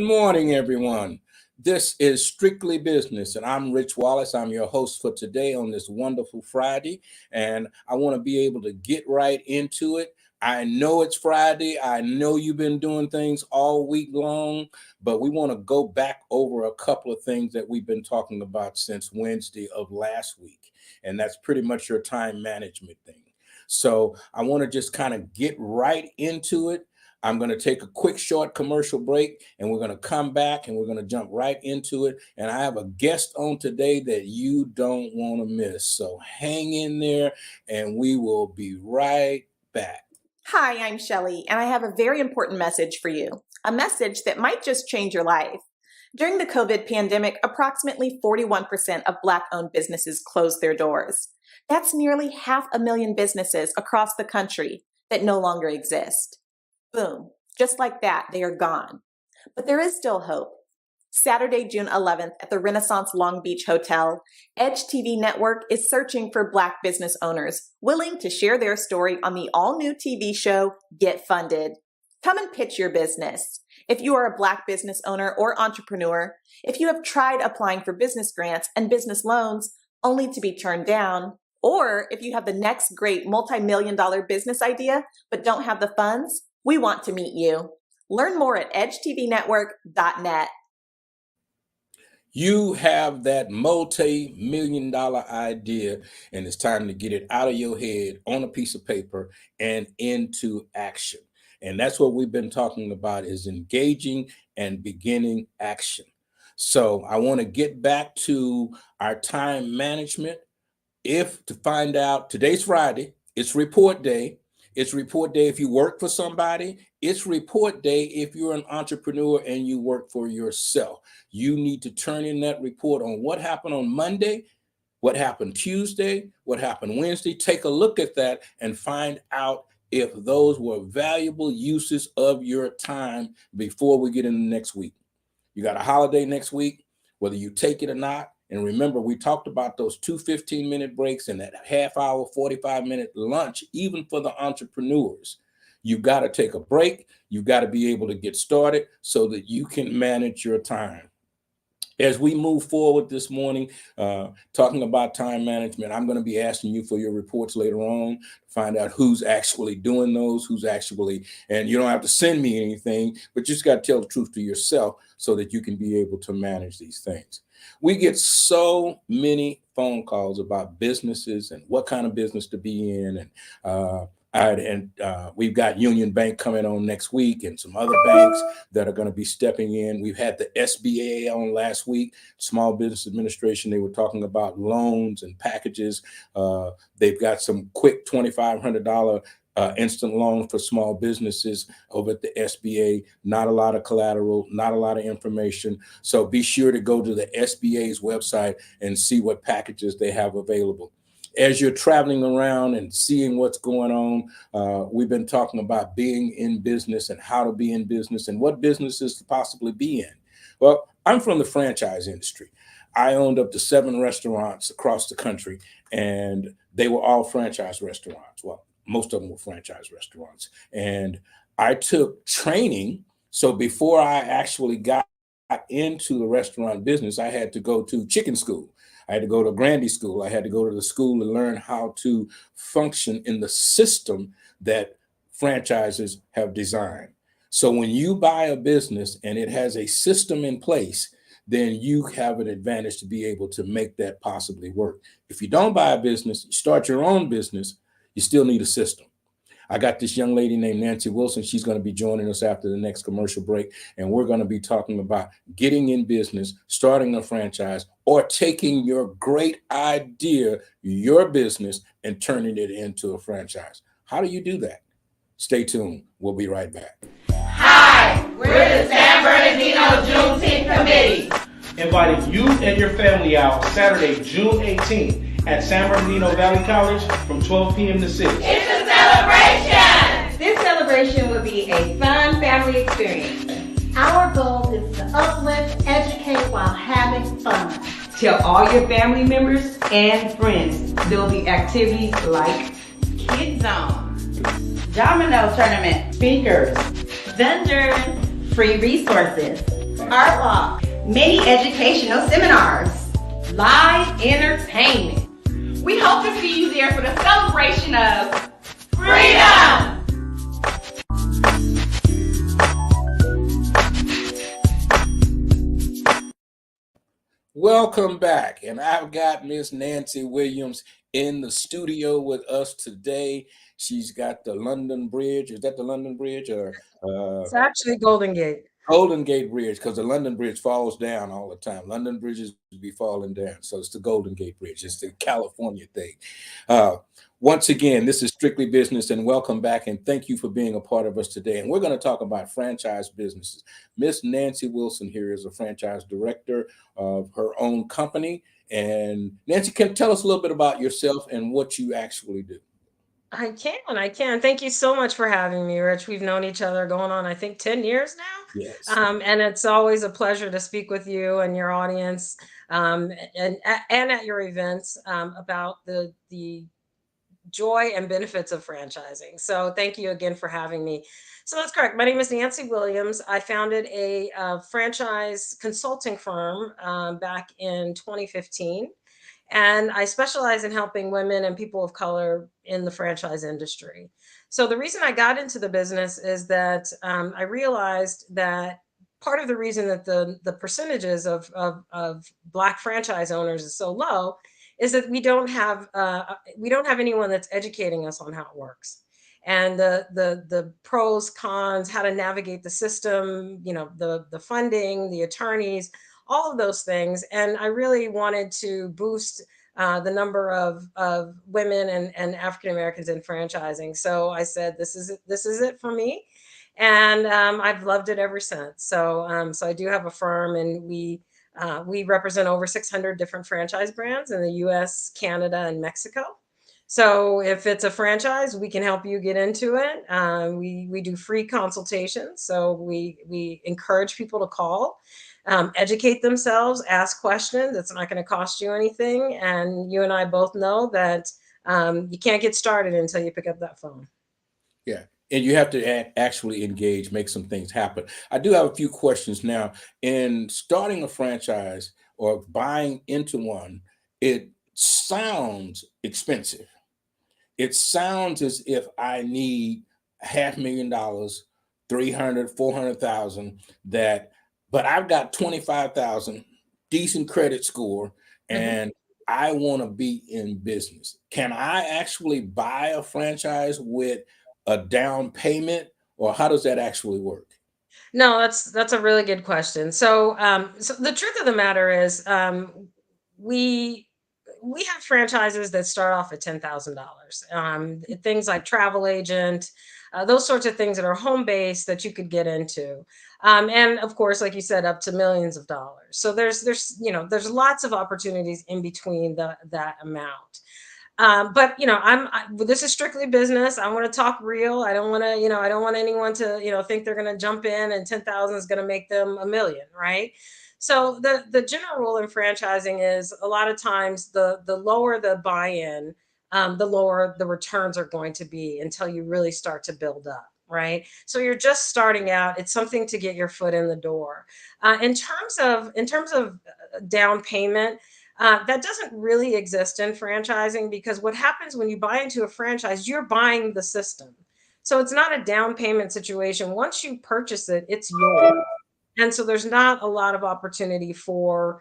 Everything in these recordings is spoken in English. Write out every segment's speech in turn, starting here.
morning, everyone. This is Strictly Business, and I'm Rich Wallace. I'm your host for today on this wonderful Friday, and I want to be able to get right into it. I know it's Friday. I know you've been doing things all week long, but we want to go back over a couple of things that we've been talking about since Wednesday of last week, and that's pretty much your time management thing. So I want to just kind of get right into it. I'm going to take a quick short commercial break, and we're going to come back and we're going to jump right into it. And I have a guest on today that you don't want to miss. So hang in there and we will be right back. Hi, I'm Shelly, and I have a very important message for you. A message that might just change your life. During the COVID pandemic, approximately 41% of Black-owned businesses closed their doors. That's nearly 500,000 businesses across the country that no longer exist. Boom. Just like that, they are gone. But there is still hope. Saturday, June 11th at the Renaissance Long Beach Hotel, Edge TV Network is searching for Black business owners willing to share their story on the all-new TV show, Get Funded. Come and pitch your business. If you are a Black business owner or entrepreneur, if you have tried applying for business grants and business loans only to be turned down, or if you have the next great multi-million-dollar business idea but don't have the funds, we want to meet you. Learn more at edgetvnetwork.net. You have that multi-million-dollar idea, and it's time to get it out of your head on a piece of paper and into action. And that's what we've been talking about, is engaging and beginning action. So I want to get back to our time management. To find out, today's Friday, it's report day. It's report day if you work for somebody. It's report day if you're an entrepreneur and you work for yourself. You need to turn in that report on what happened on Monday, what happened Tuesday, what happened Wednesday. Take a look at that and find out if those were valuable uses of your time before we get into next week. You got a holiday next week, whether you take it or not. And remember, we talked about those 2 15-minute breaks and that half hour, 45-minute lunch, even for the entrepreneurs. You've got to take a break. You've got to be able to get started so that you can manage your time. As we move forward this morning, talking about time management, I'm going to be asking you for your reports later on to find out who's actually doing those, and you don't have to send me anything, but you just got to tell the truth to yourself so that you can be able to manage these things. We get so many phone calls about businesses and what kind of business to be in. And we've got Union Bank coming on next week and some other banks that are going to be stepping in. We've had the SBA on last week, Small Business Administration. They were talking about loans and packages. They've got some quick $2,500 instant loan for small businesses over at the SBA. Not a lot of collateral, not a lot of information. So be sure to go to the SBA's website and see what packages they have available. As you're traveling around and seeing what's going on, we've been talking about being in business and how to be in business and what businesses to possibly be in. Well, I'm from the franchise industry. I owned up to 7 restaurants across the country, and they were all franchise restaurants. Well, most of them were franchise restaurants. And I took training. So before I actually got into the restaurant business, I had to go to chicken school. I had to go to Grandy school. I had to go to the school to learn how to function in the system that franchises have designed. So when you buy a business and it has a system in place, then you have an advantage to be able to make that possibly work. If you don't buy a business, you start your own business, you still need a system. I got this young lady named Nancy Wilson. She's going to be joining us after the next commercial break. And we're going to be talking about getting in business, starting a franchise, or taking your great idea, your business, and turning it into a franchise. How do you do that? Stay tuned. We'll be right back. Hi, we're the San Bernardino Juneteenth Committee. Inviting you and your family out Saturday, June 18th at San Bernardino Valley College from 12 p.m. to 6. It's a celebration! This celebration will be a fun family experience. Our goal is to uplift, educate while having fun. Tell all your family members and friends. There will be activities like Kid Zone, domino tournament, speakers, vendors, free resources, art walk, many educational seminars, live entertainment. We hope to see you there for the celebration of freedom. Welcome back. And I've got Miss Nancy Williams in the studio with us today. She's got the London Bridge. Is that the London Bridge or It's actually Golden Gate. Golden Gate Bridge? Because the London Bridge falls down all the time. London bridges be falling down. So it's the Golden Gate Bridge. It's the California thing. Once again, this is Strictly Business, and welcome back. And thank you for being a part of us today. And we're going to talk about franchise businesses. Miss Nancy Wilson here is a franchise director of her own company. And Nancy, can tell us a little bit about yourself and what you actually do. I can. Thank you so much for having me, Rich. We've known each other going on, I think, 10 years now. Yes. And it's always a pleasure to speak with you and your audience and at your events about the joy and benefits of franchising. So thank you again for having me. So that's correct. My name is Nancy Williams. I founded a franchise consulting firm back in 2015. And I specialize in helping women and people of color in the franchise industry. So the reason I got into the business is that I realized that part of the reason that the percentages of Black franchise owners is so low is that we don't have anyone that's educating us on how it works, and the pros, cons, how to navigate the system, the funding, the attorneys, all of those things. And I really wanted to boost the number of women and African Americans in franchising. So I said, this is it for me. And I've loved it ever since. So I do have a firm, and we represent over 600 different franchise brands in the US, Canada, and Mexico. So if it's a franchise, we can help you get into it. We do free consultations. So we encourage people to call, educate themselves, ask questions. It's not going to cost you anything. And you and I both know that you can't get started until you pick up that phone. Yeah. And you have to actually engage, make some things happen. I do have a few questions now. In starting a franchise or buying into one, it sounds expensive. It sounds as if I need $500,000, 300, 400,000 but I've got 25,000, decent credit score, and I want to be in business. Can I actually buy a franchise with a down payment, or how does that actually work? No, that's a really good question. So, so the truth of the matter is, we we have franchises that start off at $10,000. Things like travel agent, those sorts of things that are home based that you could get into, and of course, like you said, up to millions of dollars. So there's lots of opportunities in between that amount. But this is strictly business. I want to talk real. I don't want to, I don't want anyone to, think they're going to jump in and 10,000 is going to make them a million, right? So the general rule in franchising is a lot of times the lower the buy-in, the lower the returns are going to be until you really start to build up. Right. So you're just starting out. It's something to get your foot in the door. In terms of down payment, that doesn't really exist in franchising, because what happens when you buy into a franchise, you're buying the system. So it's not a down payment situation. Once you purchase it, it's yours. And so there's not a lot of opportunity for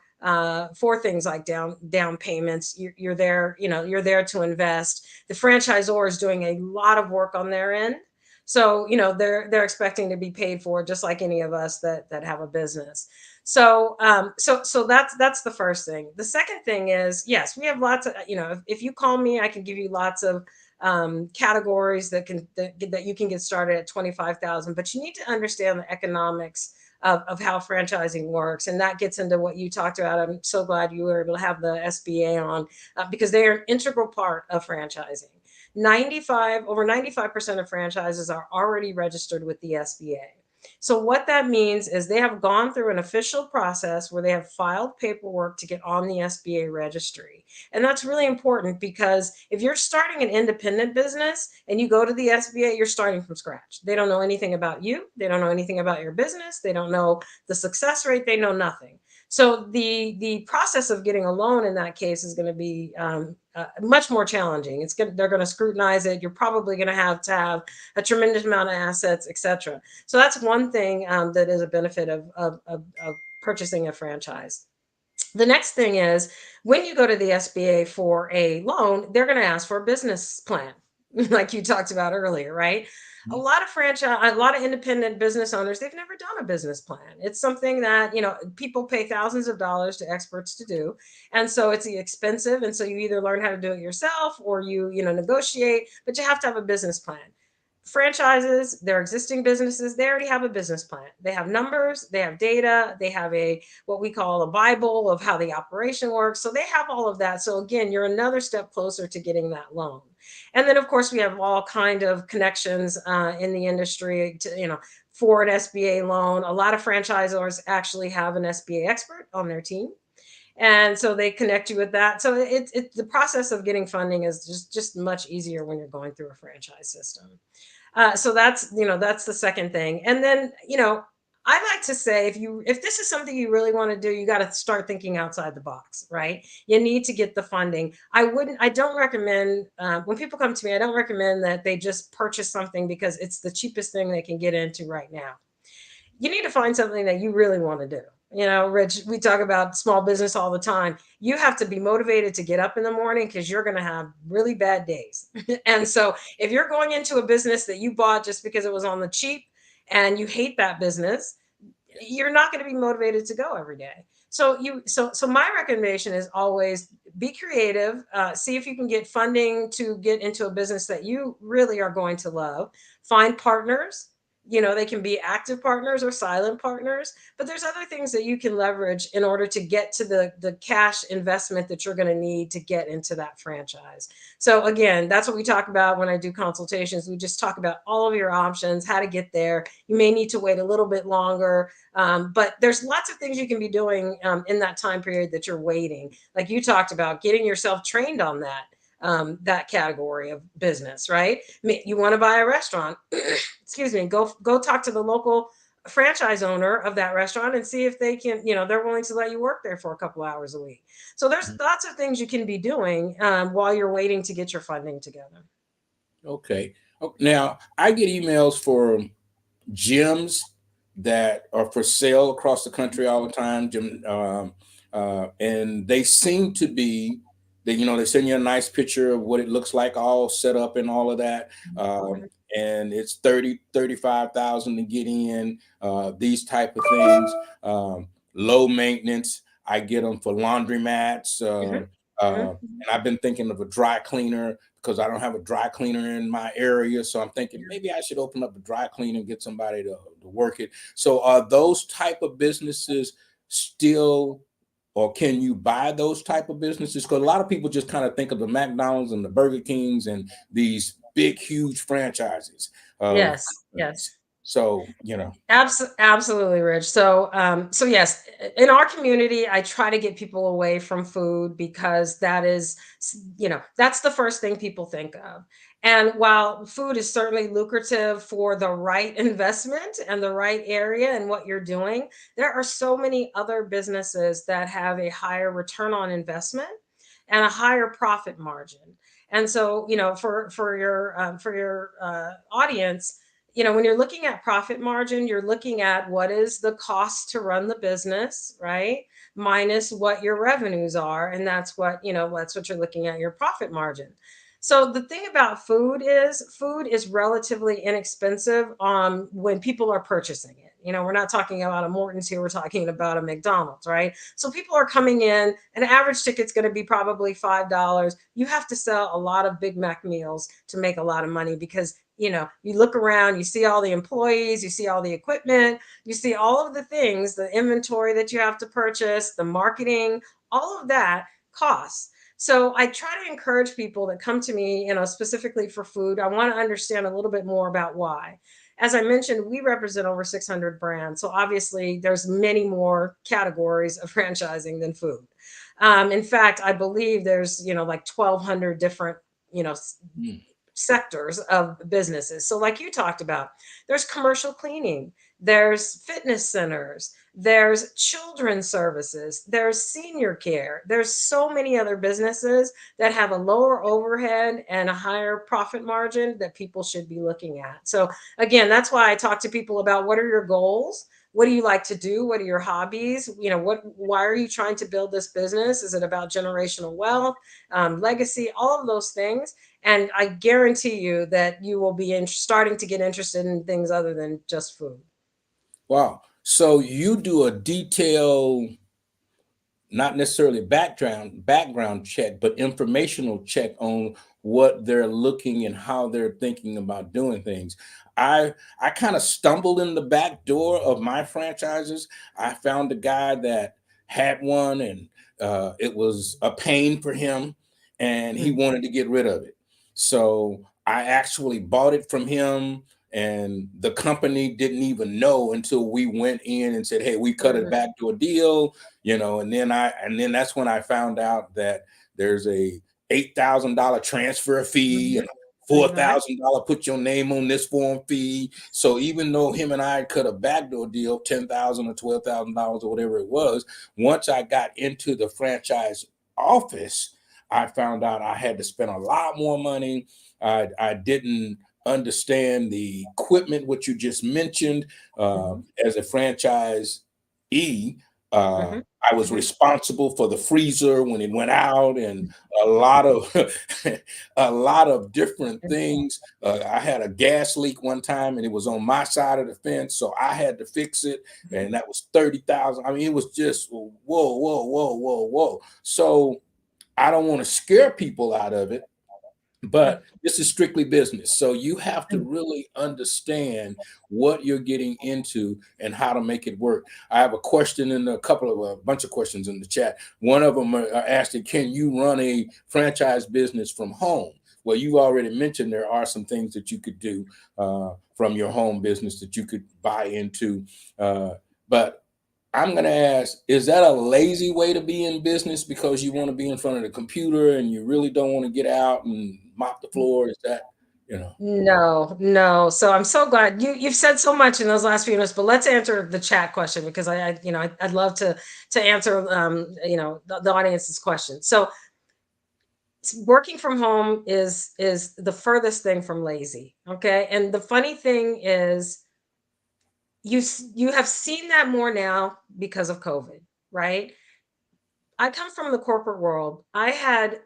things like down payments. You're there, you're there to invest. The franchisor is doing a lot of work on their end. So, they're expecting to be paid for just like any of us that have a business. So that's the first thing. The second thing is, yes, we have lots of, if you call me, I can give you lots of categories that you can get started at 25,000, but you need to understand the economics of how franchising works. And that gets into what you talked about. I'm so glad you were able to have the SBA on, because they are an integral part of franchising. Over 95% of franchises are already registered with the SBA. So what that means is they have gone through an official process where they have filed paperwork to get on the SBA registry. And that's really important because if you're starting an independent business and you go to the SBA, you're starting from scratch. They don't know anything about you. They don't know anything about your business. They don't know the success rate. They know nothing. So the process of getting a loan in that case is going to be much more challenging. They're going to scrutinize it. You're probably going to have a tremendous amount of assets, etc. So that's one thing that is a benefit of purchasing a franchise. The next thing is when you go to the SBA for a loan, they're going to ask for a business plan, like you talked about earlier, right? A lot of independent business owners, they've never done a business plan. It's something that, people pay thousands of dollars to experts to do. And so it's expensive. And so you either learn how to do it yourself or you negotiate, but you have to have a business plan. Franchises, their existing businesses, they already have a business plan. They have numbers, they have data, they have what we call a Bible of how the operation works. So they have all of that. So again, you're another step closer to getting that loan. And then of course we have all kind of connections in the industry for an SBA loan. A lot of franchisors actually have an SBA expert on their team. And so they connect you with that. So it's the process of getting funding is just much easier when you're going through a franchise system. So that's the second thing. And then, I like to say if this is something you really want to do, you got to start thinking outside the box, right? You need to get the funding. I don't recommend, when people come to me, I don't recommend that they just purchase something because it's the cheapest thing they can get into right now. You need to find something that you really want to do. Rich, we talk about small business all the time. You have to be motivated to get up in the morning because you're going to have really bad days. And so if you're going into a business that you bought just because it was on the cheap and you hate that business, you're not going to be motivated to go every day. So my recommendation is always be creative, see if you can get funding to get into a business that you really are going to love, find partners. They can be active partners or silent partners, but there's other things that you can leverage in order to get to the cash investment that you're going to need to get into that franchise. So again, that's what we talk about when I do consultations. We just talk about all of your options, how to get there. You may need to wait a little bit longer, but there's lots of things you can be doing in that time period that you're waiting. Like you talked about, getting yourself trained on that category of business, right? You want to buy a restaurant, excuse me, go talk to the local franchise owner of that restaurant and see if they can, they're willing to let you work there for a couple hours a week. So there's lots of things you can be doing while you're waiting to get your funding together. Okay. Now I get emails for gyms that are for sale across the country all the time. And they seem to be they send you a nice picture of what it looks like all set up and all of that. And it's 35,000 to get in, these type of things, low maintenance. I get them for laundromats. And I've been thinking of a dry cleaner because I don't have a dry cleaner in my area. So I'm thinking maybe I should open up a dry cleaner and get somebody to work it. So are those type of businesses still, or can you buy those type of businesses? Because a lot of people just kind of think of the McDonald's and the Burger Kings and these big, huge franchises. Yes. So, Absolutely, Rich. So yes, in our community, I try to get people away from food because that is, that's the first thing people think of. And while food is certainly lucrative for the right investment and the right area and what you're doing, there are so many other businesses that have a higher return on investment and a higher profit margin. And so, for your audience, when you're looking at profit margin, you're looking at what is the cost to run the business, right? Minus what your revenues are. And that's what you're looking at, your profit margin. So the thing about food is relatively inexpensive when people are purchasing it. We're not talking about a Morton's here, we're talking about a McDonald's, right? So people are coming in, an average ticket's going to be probably $5. You have to sell a lot of Big Mac meals to make a lot of money because you look around, you see all the employees, you see all the equipment, you see all of the things, the inventory that you have to purchase, the marketing, all of that costs. So I try to encourage people that come to me, specifically for food. I want to understand a little bit more about why. as I mentioned, we represent over 600 brands. So obviously there's many more categories of franchising than food. In fact, I believe there's, like 1,200 different, you know, Mm. sectors of businesses. So, like you talked about, there's commercial cleaning, there's fitness centers, there's children's services, there's senior care. There's so many other businesses that have a lower overhead and a higher profit margin that people should be looking at. So, again, that's why I talk to people about what are your goals? What do you like to do? What are your hobbies? Why are you trying to build this business? Is it about generational wealth, legacy, all of those things? And I guarantee you that you will be starting to get interested in things other than just food. Wow. So you do a detailed, not necessarily background check, but informational check on what they're looking and how they're thinking about doing things. I kind of stumbled in the back door of my franchises. I found a guy that had one, and it was a pain for him, and he Mm, wanted to get rid of it. So I actually bought it from him, and the company didn't even know until we went in and said, "Hey, we cut it mhm, back to a deal." And then that's when I found out that there's a $8,000 transfer fee mhm, and mhm, $4,000 put your name on this form fee. So even though him and I cut a backdoor deal, $10,000 or $12,000 or whatever it was, once I got into the franchise office, I found out I had to spend a lot more money. I didn't understand the equipment, what you just mentioned. mhm, As a franchise uh, mhm, I was mhm, responsible for the freezer when it went out, and a lot of a lot of different mhm, things. I had a gas leak one time, and it was on my side of the fence, so I had to fix it, mhm, and that was 30,000. I mean, it was just whoa, whoa, whoa, whoa, whoa. So I don't want to scare people out of it, but this is strictly business. So you have to mhm, really understand what you're getting into and how to make it work. I have a question in a bunch of questions in the chat. One of them are asking, can you run a franchise business from home? Well, you already mentioned there are some things that you could do from your home business that you could buy into. But I'm going to ask, is that a lazy way to be in business because you want to be in front of the computer and you really don't want to get out and mop the mhm. floor? Is that, you know? No, no. So I'm so glad you've said so much in those last few minutes, but let's answer the chat question because I'd love to answer the audience's question. So working from home is the furthest thing from lazy. Okay. And the funny thing is you have seen that more now because of COVID, right? I come from the corporate world. I had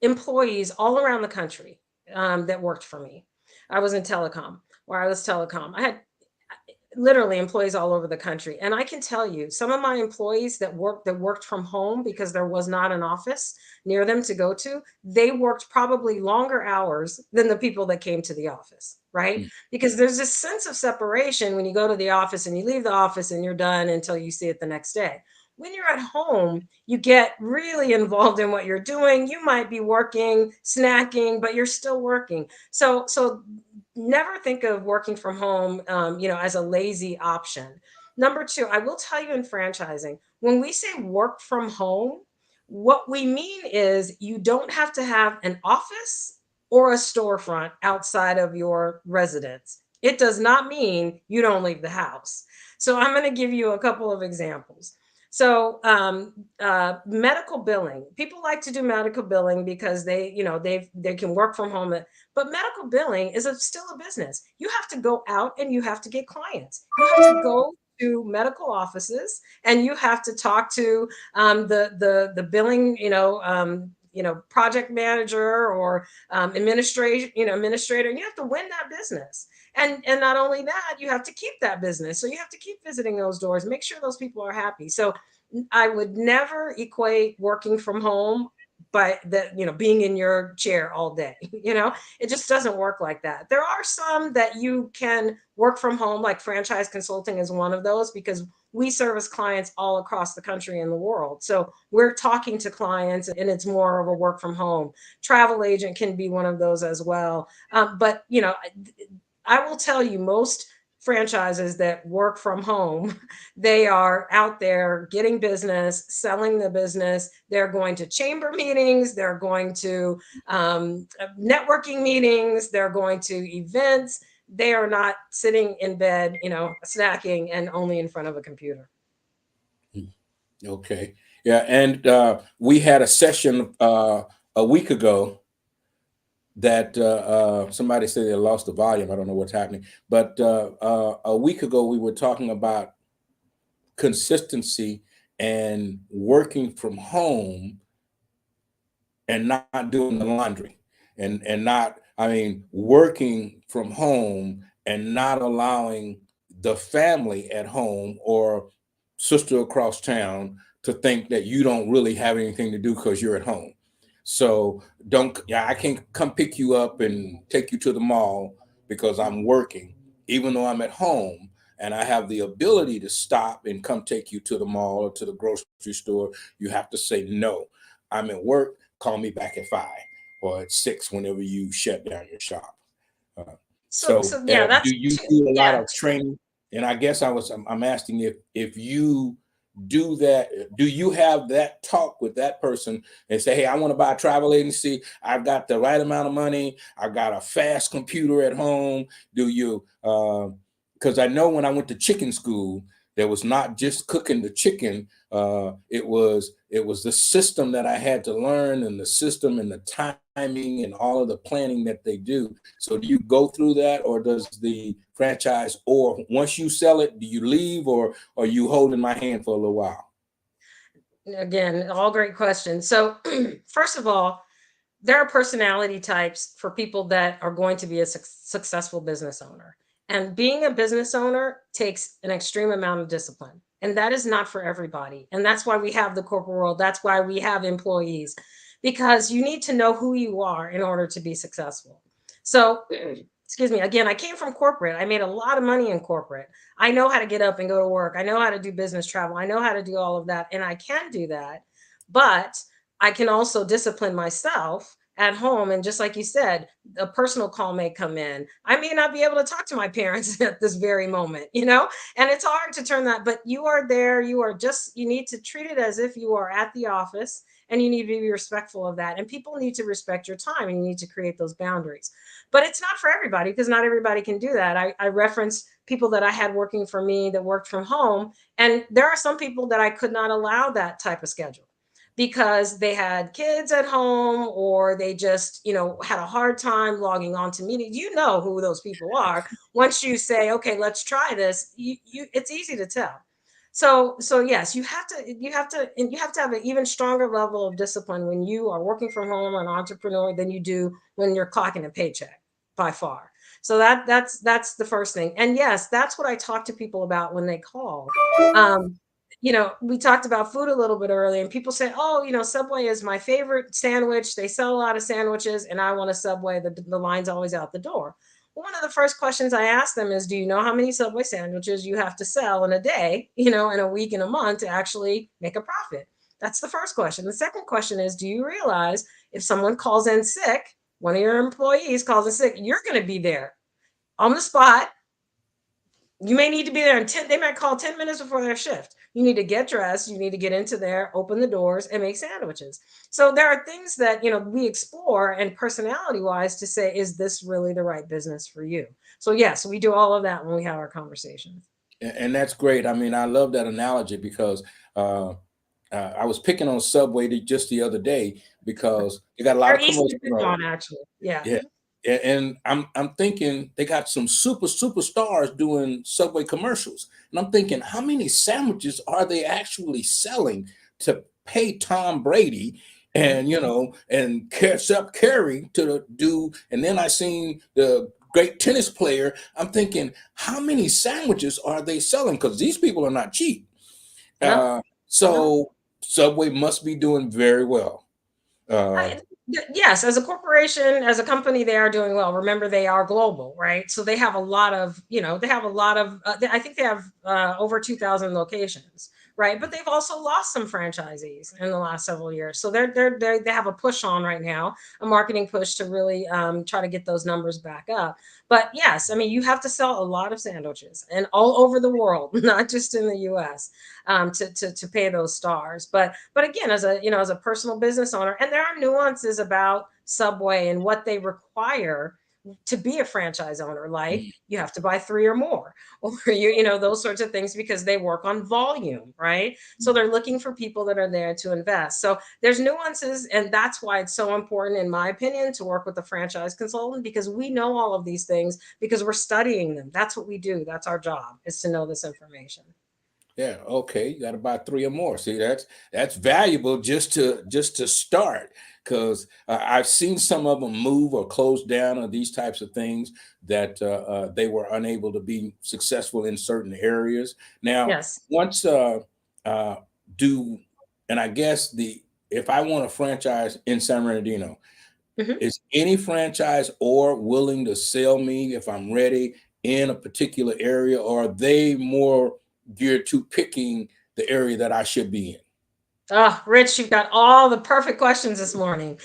employees all around the country that worked for me. I was in telecom, wireless telecom. I had literally employees all over the country, and I can tell you, some of my employees that worked from home because there was not an office near them to go to. They worked probably longer hours than the people that came to the office, right? Mm. Because there's this sense of separation when you go to the office and you leave the office and you're done until you see it the next day. When you're at home, you get really involved in what you're doing. You might be working, snacking, but you're still working. So never think of working from home, as a lazy option. Number two, I will tell you in franchising, when we say work from home, what we mean is you don't have to have an office or a storefront outside of your residence. It does not mean you don't leave the house. So I'm going to give you a couple of examples. So, medical billing. People like to do medical billing because they can work from home. But medical billing is still a business. You have to go out and you have to get clients. You have to go to medical offices and you have to talk to the billing, project manager or administrator. And you have to win that business. And not only that, you have to keep that business. So you have to keep visiting those doors, make sure those people are happy. So I would never equate working from home by that, being in your chair all day. It just doesn't work like that. There are some that you can work from home, like franchise consulting is one of those, because we service clients all across the country and the world. So we're talking to clients and it's more of a work from home. Travel agent can be one of those as well. But I will tell you, most franchises that work from home, they are out there getting business, selling the business. They're going to chamber meetings. They're going to networking meetings. They're going to events. They are not sitting in bed, snacking and only in front of a computer. Okay. Yeah. And we had a session a week ago that somebody said they lost the volume. I don't know what's happening. But a week ago, we were talking about consistency and working from home and not doing the laundry and not, I mean, working from home and not allowing the family at home or sister across town to think that you don't really have anything to do because you're at home. So don't, yeah, I can't come pick you up and take you to the mall because I'm working, even though I'm at home and I have the ability to stop and come take you to the mall or to the grocery store. You have to say, no, I'm at work. Call me back at 5 or at 6 whenever you shut down your shop. Uh, So yeah, do that's you two, do a lot yeah. of training? And I guess I'm asking if you do that, do you have that talk with that person and say, hey, I want to buy a travel agency. I've got the right amount of money. I've got a fast computer at home. Do you? Because I know when I went to chicken school, there was not just cooking the chicken. It was the system that I had to learn, and the system and the timing and all of the planning that they do. So do you go through that, or does the franchise, or once you sell it, do you leave, or are you holding my hand for a little while? Again, all great questions. So first of all, there are personality types for people that are going to be a successful business owner. And being a business owner takes an extreme amount of discipline. And that is not for everybody. And that's why we have the corporate world. That's why we have employees, because you need to know who you are in order to be successful. So, excuse me, again, I came from corporate. I made a lot of money in corporate. I know how to get up and go to work. I know how to do business travel. I know how to do all of that. And I can do that. But I can also discipline myself at home. And just like you said, a personal call may come in. I may not be able to talk to my parents at this very moment, and it's hard to turn that, but you are there. You need to treat it as if you are at the office, and you need to be respectful of that. And people need to respect your time, and you need to create those boundaries. But it's not for everybody, because not everybody can do that. I reference people that I had working for me that worked from home. And there are some people that I could not allow that type of schedule, because they had kids at home, or they just, had a hard time logging on to meetings. You know who those people are. Once you say, okay, let's try this, it's easy to tell. So yes, and you have to have an even stronger level of discipline when you are working from home, an entrepreneur, than you do when you're clocking a paycheck, by far. So that's the first thing. And yes, that's what I talk to people about when they call. Um, we talked about food a little bit earlier, and people say, oh, Subway is my favorite sandwich. They sell a lot of sandwiches, and I want a Subway. The line's always out the door. Well, one of the first questions I ask them is, do you know how many Subway sandwiches you have to sell in a day, in a week, in a month, to actually make a profit? That's the first question. The second question is, do you realize if someone calls in sick, one of your employees calls in sick, you're going to be there on the spot. You may need to be there in 10, they might call 10 minutes before their shift. You need to get dressed, you need to get into there, open the doors, and make sandwiches. So there are things that, we explore, and personality wise, to say, is this really the right business for you? So yes, we do all of that when we have our conversations. And that's great. I mean, I love that analogy because I was picking on Subway just the other day because they got a lot They're of easy commercials. to pick on, actually. Yeah. Yeah. And I'm thinking they got some superstars doing Subway commercials. And I'm thinking, how many sandwiches are they actually selling to pay Tom Brady and and Seth Curry to do? And then I seen the great tennis player. I'm thinking, how many sandwiches are they selling? Because these people are not cheap. No, Uh, no. so Subway must be doing very well. Uh, Yes, as a corporation, as a company, they are doing well. Remember, they are global, right? So they have a lot of, I think they have over 2,000 locations, right? But they've also lost some franchisees in the last several years. So they have a push on right now, a marketing push to really try to get those numbers back up. But yes, I mean, you have to sell a lot of sandwiches and all over the world, not just in the U.S. To pay those stars. But again, as a as a personal business owner, and there are nuances about Subway and what they require to be a franchise owner, like you have to buy 3 or more, or those sorts of things, because they work on volume, right? So they're looking for people that are there to invest. So there's nuances, and that's why it's so important, in my opinion, to work with a franchise consultant, because we know all of these things because we're studying them. That's what we do. That's our job, is to know this information. Yeah, okay. You got to buy 3 or more. See, that's valuable just to start, because I've seen some of them move or close down, or these types of things that they were unable to be successful in certain areas. Now, Yes. once uh, do, and I guess if I want a franchise in San Bernardino, Mhm. is any franchise or willing to sell me if I'm ready in a particular area, or are they more geared to picking the area that I should be in? Oh, Rich, you've got all the perfect questions this morning.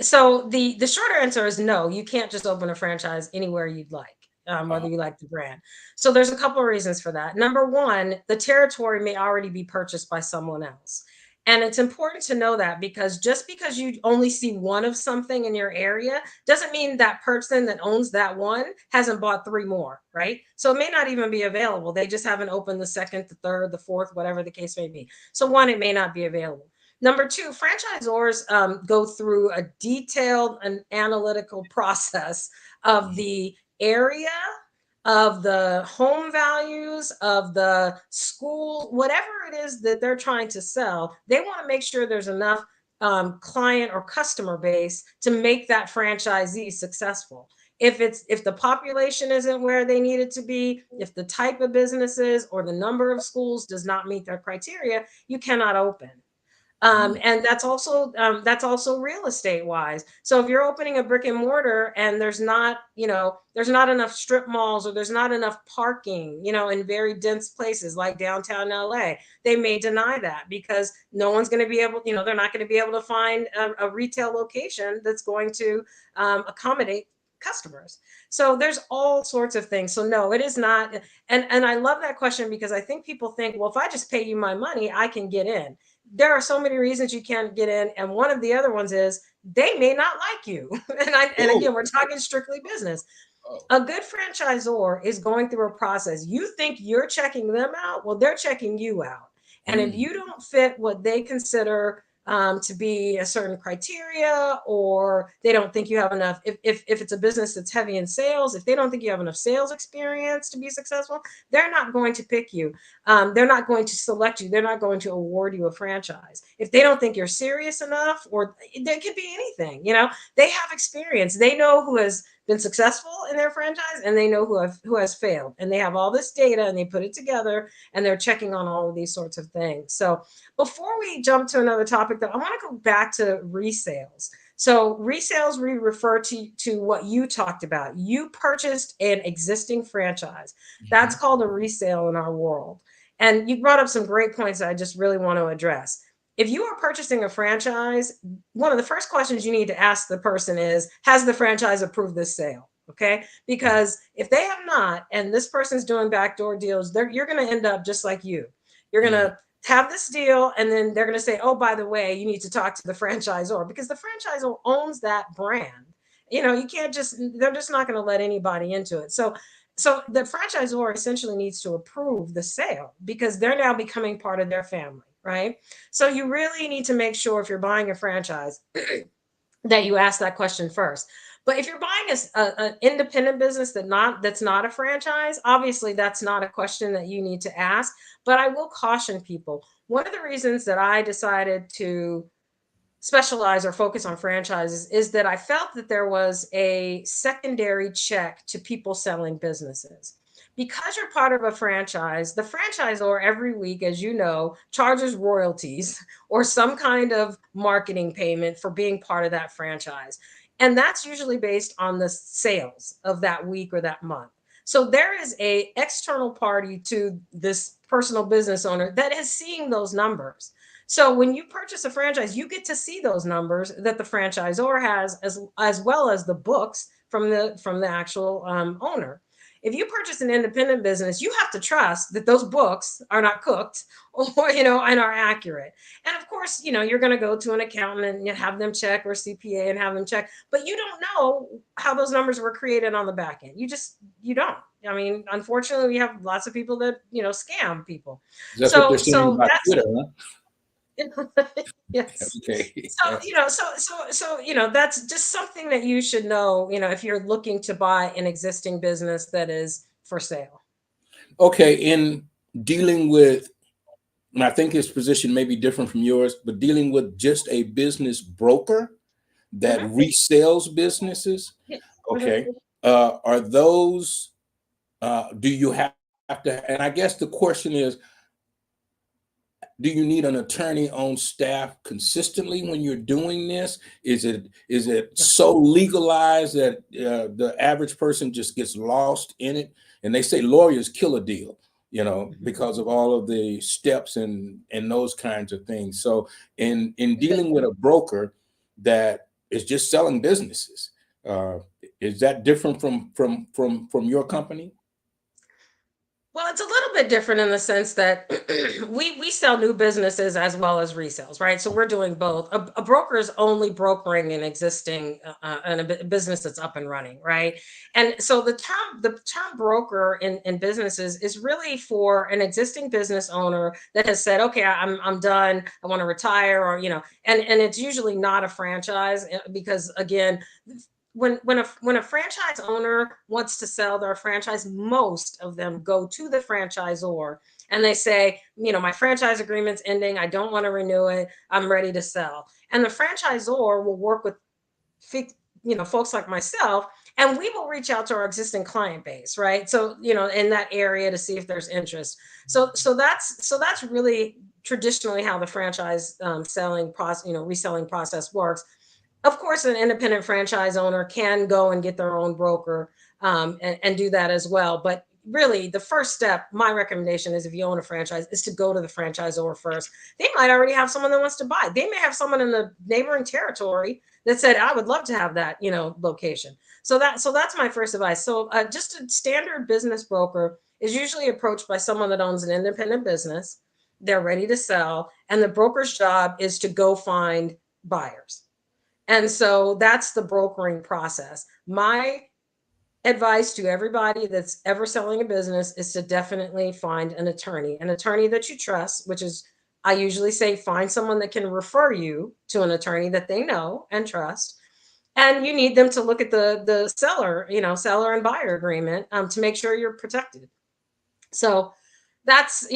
So the short answer is no. You can't just open a franchise anywhere you'd like, Uh, whether you like the brand. So there's a couple of reasons for that. Number one, the territory may already be purchased by someone else. And it's important to know that, because just because you only see one of something in your area doesn't mean that person that owns that one hasn't bought 3 more, right? So it may not even be available. They just haven't opened the second, the third, the fourth, whatever the case may be. So one, it may not be available. Number two, franchisors go through a detailed and analytical process of the area, of the home values, of the school, whatever it is that they're trying to sell. They want to make sure there's enough client or customer base to make that franchisee successful. If the population isn't where they need it to be, if the type of businesses or the number of schools does not meet their criteria, you cannot open. And that's also real estate wise. So if you're opening a brick and mortar and there's not enough strip malls, or there's not enough parking, in very dense places like downtown LA, they may deny that, because no one's going to be able, they're not going to be able to find a retail location that's going to accommodate customers. So there's all sorts of things. So no, it is not. And I love that question, because I think people think, well, if I just pay you my money, I can get in. There are so many reasons you can't get in, and one of the other ones is they may not like you. And oh, again, we're talking strictly business. oh, A good franchisor is going through a process. You think you're checking them out, well, they're checking you out. And if mm, you don't fit what they consider to be a certain criteria, or they don't think you have enough, if it's a business that's heavy in sales, if they don't think you have enough sales experience to be successful, they're not going to pick you. They're not going to select you. They're not going to award you a franchise. If they don't think you're serious enough, or there could be anything, they have experience. They know who has been successful in their franchise, and they know who has failed, and they have all this data, and they put it together, and they're checking on all of these sorts of things. So before we jump to another topic, though, I want to go back to resales. So resales, we refer to what you talked about. You purchased an existing franchise. That's mhm. called a resale in our world. And you brought up some great points that I just really want to address. If you are purchasing a franchise, one of the first questions you need to ask the person is, has the franchise approved this sale? Okay. Because if they have not, and this person's doing backdoor deals, you're going to end up just like you. You're going Mm, to have this deal, and then they're going to say, oh, by the way, you need to talk to the franchisor, because the franchisor owns that brand. You can't they're just not going to let anybody into it. So the franchisor essentially needs to approve the sale, because they're now becoming part of their family, right? So you really need to make sure, if you're buying a franchise, that you ask that question first. But if you're buying an independent business that's not a franchise, obviously that's not a question that you need to ask. But I will caution people. One of the reasons that I decided to specialize or focus on franchises is that I felt that there was a secondary check to people selling businesses. Because you're part of a franchise, the franchisor every week, as you know, charges royalties or some kind of marketing payment for being part of that franchise. And that's usually based on the sales of that week or that month. So there is a external party to this personal business owner that is seeing those numbers. So when you purchase a franchise, you get to see those numbers that the franchisor has, as well as the books from the actual owner. If you purchase an independent business, you have to trust that those books are not cooked or and are accurate. And of course, you're going to go to an accountant and have them check, or CPA and have them check, but you don't know how those numbers were created on the back end. You don't. I mean, unfortunately, we have lots of people that scam people. That's what they're saying So about that's Twitter, huh? yes. Okay. So that's just something that you should know, if you're looking to buy an existing business that is for sale. Okay, in dealing with, and I think his position may be different from yours, but dealing with just a business broker that resells businesses, Yes. okay, are those, do you have to, and I guess the question is, do you need an attorney on staff consistently when you're doing this? Is it so legalized that the average person just gets lost in it? And they say lawyers kill a deal, because of all of the steps and those kinds of things. So in dealing with a broker that is just selling businesses, is that different from your company? Well, it's a little bit different in the sense that we sell new businesses as well as resales, right? So we're doing both. A broker is only brokering an existing and a business that's up and running, right? And so the term broker in businesses is really for an existing business owner that has said, okay, I'm done. I want to retire, or and it's usually not a franchise because again, when a franchise owner wants to sell their franchise, most of them go to the franchisor and they say, my franchise agreement's ending. I don't want to renew it. I'm ready to sell. And the franchisor will work with folks like myself, and we will reach out to our existing client base, right? So in that area to see if there's interest. So that's really traditionally how the franchise selling process, reselling process works. Of course, an independent franchise owner can go and get their own broker and do that as well. But really, the first step, my recommendation is, if you own a franchise, is to go to the franchisor first. They might already have someone that wants to buy. They may have someone in the neighboring territory that said, I would love to have that, location. So that's my first advice. So just a standard business broker is usually approached by someone that owns an independent business. They're ready to sell, and the broker's job is to go find buyers. And so that's the brokering process. My advice to everybody that's ever selling a business is to definitely find an attorney that you trust, which is, I usually say, find someone that can refer you to an attorney that they know and trust. And you need them to look at the seller and buyer agreement to make sure you're protected. So that's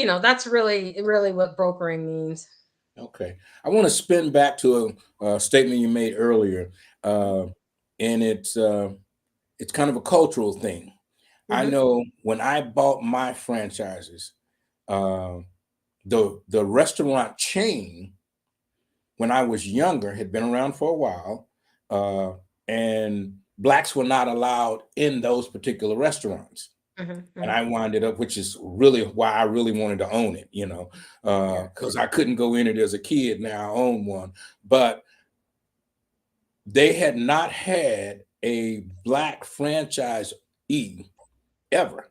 really, really what brokering means. Okay. I want to spin back to a statement you made earlier, and it's kind of a cultural thing. I know when I bought my franchises, uh, the restaurant chain, when I was younger, had been around for a while, and blacks were not allowed in those particular restaurants. And I wound it up, which is really why I really wanted to own it, because I couldn't go in it as a kid. Now I own one, but they had not had a black franchisee ever,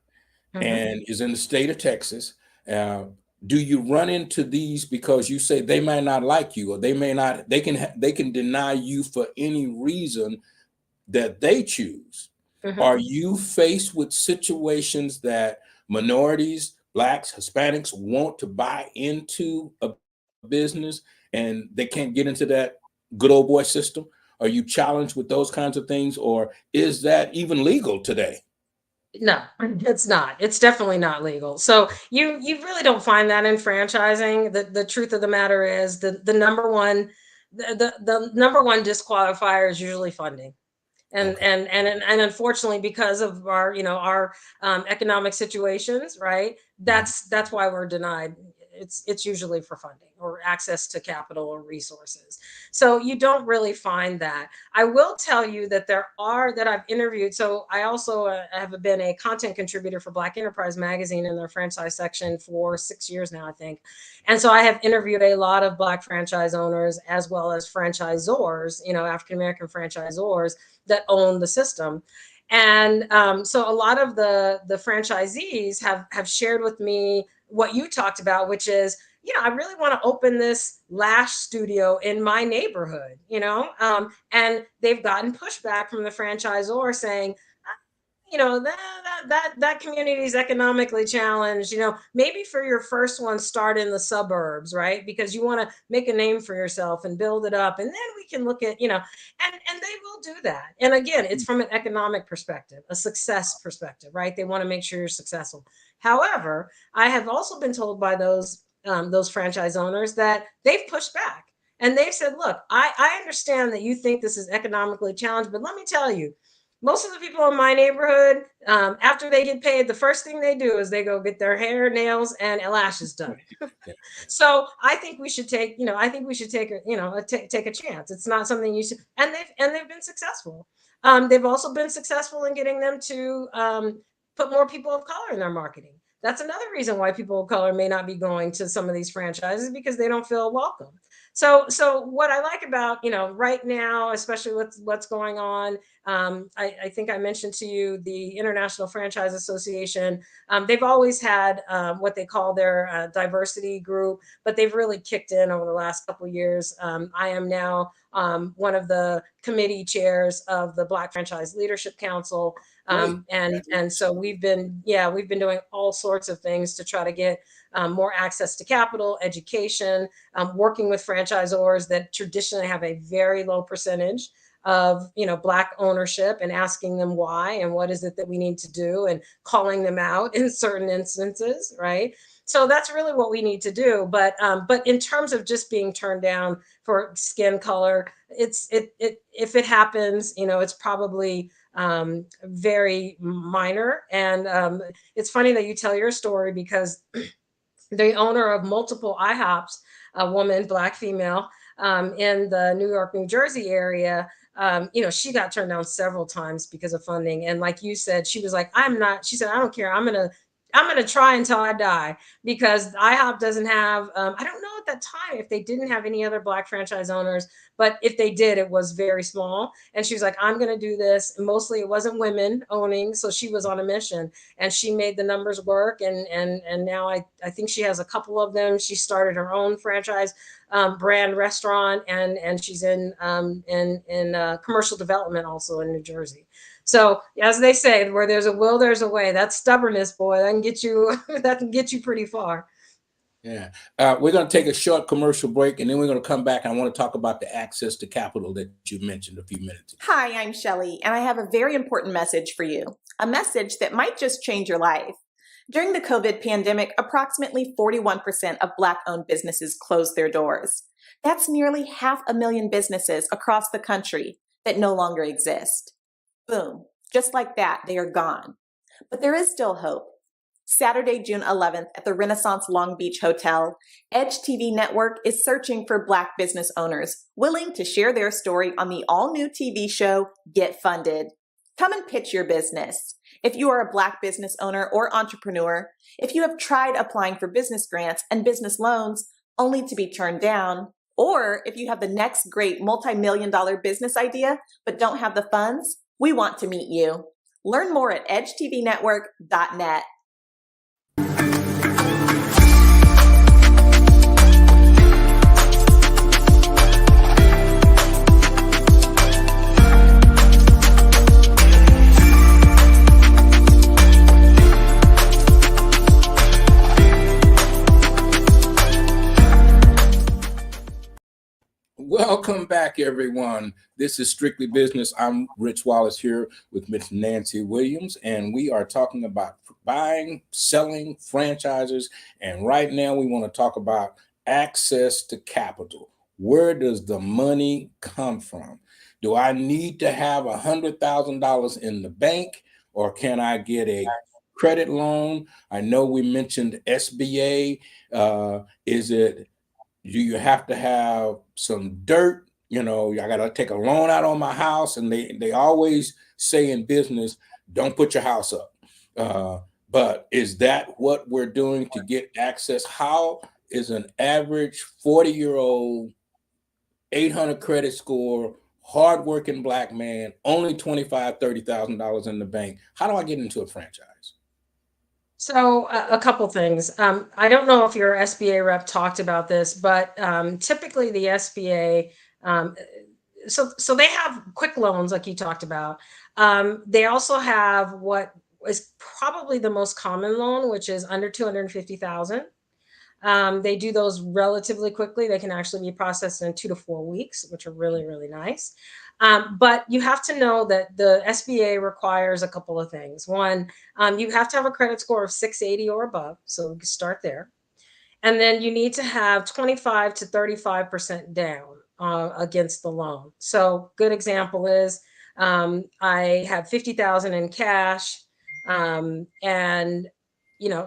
and is in the state of Texas. Do you run into these because you say they may not like you, or they may not, they can deny you for any reason that they choose? Are you faced with situations that minorities, blacks, Hispanics want to buy into a business and they can't get into that good old boy system? Are you challenged with those kinds of things, or is that even legal today? No, it's not. It's definitely not legal. So you really don't find that in franchising. The truth of the matter is the number one the number one disqualifier is usually funding. And unfortunately, because of our economic situations, right, that's why we're denied it's usually for funding or access to capital or resources. So you don't really find that. I will tell you that that I've interviewed. So I also have been a content contributor for Black Enterprise Magazine in their franchise section for 6 years now, I think. And so I have interviewed a lot of Black franchise owners as well as franchisors, African American franchisors that own the system. And so a lot of the franchisees have shared with me what you talked about, which is, I really want to open this lash studio in my neighborhood, and they've gotten pushback from the franchisor saying, that community is economically challenged. Maybe for your first one, start in the suburbs, right? Because you want to make a name for yourself and build it up, and then we can look at, and they will do that. And again, it's from an economic perspective, a success perspective, right? They want to make sure you're successful. However, I have also been told by those franchise owners that they've pushed back and they've said, look, I understand that you think this is economically challenged, but let me tell you, most of the people in my neighborhood, after they get paid, the first thing they do is they go get their hair, nails, and lashes done. So I think we should take, take a chance. It's not something you should, and they've been successful. They've also been successful in getting them to put more people of color in their marketing. That's another reason why people of color may not be going to some of these franchises, because they don't feel welcome. So what I like about, right now, especially with what's going on, I think I mentioned to you the International Franchise Association. They've always had what they call their diversity group, but they've really kicked in over the last couple of years. I am now one of the committee chairs of the Black Franchise Leadership Council. And so we've been doing all sorts of things to try to get more access to capital, education, working with franchisors that traditionally have a very low percentage of Black ownership, and asking them why and what is it that we need to do, and calling them out in certain instances, right? So that's really what we need to do. But in terms of just being turned down for skin color, if it happens, it's probably very minor. And it's funny that you tell your story, because the owner of multiple IHOPs, a woman, Black female, in the New York, New Jersey area, she got turned down several times because of funding. And like you said, she was like, she said, I don't care. I'm going to try until I die, because IHOP doesn't have, I don't know at that time if they didn't have any other Black franchise owners, but if they did, it was very small. And she was like, I'm going to do this. And mostly it wasn't women owning. So she was on a mission, and she made the numbers work. And now I think she has a couple of them. She started her own franchise brand restaurant, and she's in commercial development also in New Jersey. So as they say, where there's a will, there's a way. That's stubbornness, boy. That can get you pretty far. Yeah. We're going to take a short commercial break, and then we're going to come back. I want to talk about the access to capital that you mentioned a few minutes ago. Hi, I'm Shelley, and I have a very important message for you. A message that might just change your life. During the COVID pandemic, approximately 41% of Black-owned businesses closed their doors. That's nearly 500,000 businesses across the country that no longer exist. Boom. Just like that, they are gone. But there is still hope. Saturday, June 11th at the Renaissance Long Beach Hotel, Edge TV Network is searching for Black business owners willing to share their story on the all-new TV show, Get Funded. Come and pitch your business. If you are a Black business owner or entrepreneur, if you have tried applying for business grants and business loans only to be turned down, or if you have the next great multi-million-dollar business idea but don't have the funds, we want to meet you. Learn more at edgetvnetwork.net. Welcome back, everyone. This is Strictly Business. I'm Rich Wallace here with Miss Nancy Williams, and we are talking about buying, selling, franchises. And right now we want to talk about access to capital. Where does the money come from? Do I need to have $100,000 in the bank, or can I get a credit loan? I know we mentioned SBA. Is it, do you have to have some dirt? You know, I got to take a loan out on my house, and they always say in business, don't put your house up. But is that what we're doing to get access? How is an average 40-year-old, 800 credit score, hardworking Black man, only $25,000, $30,000 in the bank? How do I get into a franchise? So a couple things. I don't know if your SBA rep talked about this, but typically the SBA, so they have quick loans like you talked about. They also have what is probably the most common loan, which is under 250,000. They do those relatively quickly. They can actually be processed in 2 to 4 weeks, which are really, really nice. But you have to know that the SBA requires a couple of things. One, you have to have a credit score of 680 or above. So we can start there. And then you need to have 25 to 35% down against the loan. So good example is I have 50,000 in cash, and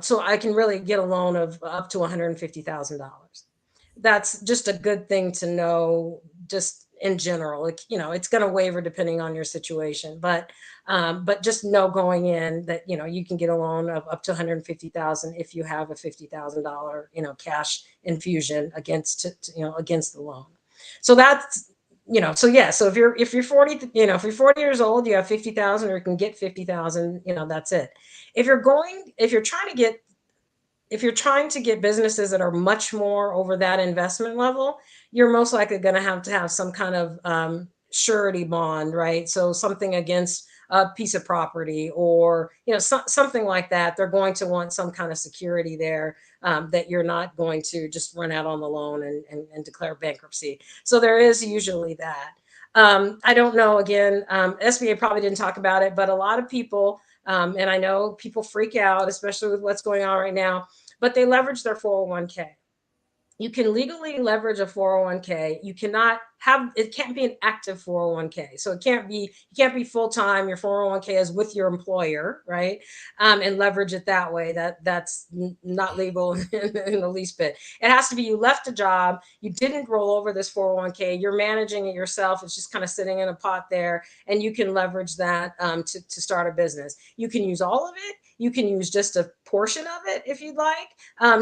so I can really get a loan of up to $150,000. That's just a good thing to know, just in general. It's going to waver depending on your situation, but just know going in that you can get a loan of up to 150,000 if you have a $50,000 cash infusion against against the loan. So that's so yeah, so if you're 40, if you're 40 years old, you have 50,000, or you can get 50,000, that's it. If you're trying to get businesses that are much more over that investment level, you're most likely going to have some kind of surety bond, right? So something against a piece of property, or something like that. They're going to want some kind of security there, that you're not going to just run out on the loan and declare bankruptcy. So there is usually that. I don't know. Again, SBA probably didn't talk about it, but a lot of people, and I know people freak out, especially with what's going on right now, but they leverage their 401k. You can legally leverage a 401k. You cannot have, it can't be an active 401k. So you can't be full-time. Your 401k is with your employer, right? And leverage it that way. That's not legal in the least bit. It has to be, you left a job, you didn't roll over this 401k, you're managing it yourself. It's just kind of sitting in a pot there, and you can leverage that to start a business. You can use all of it. You can use just a portion of it if you'd like,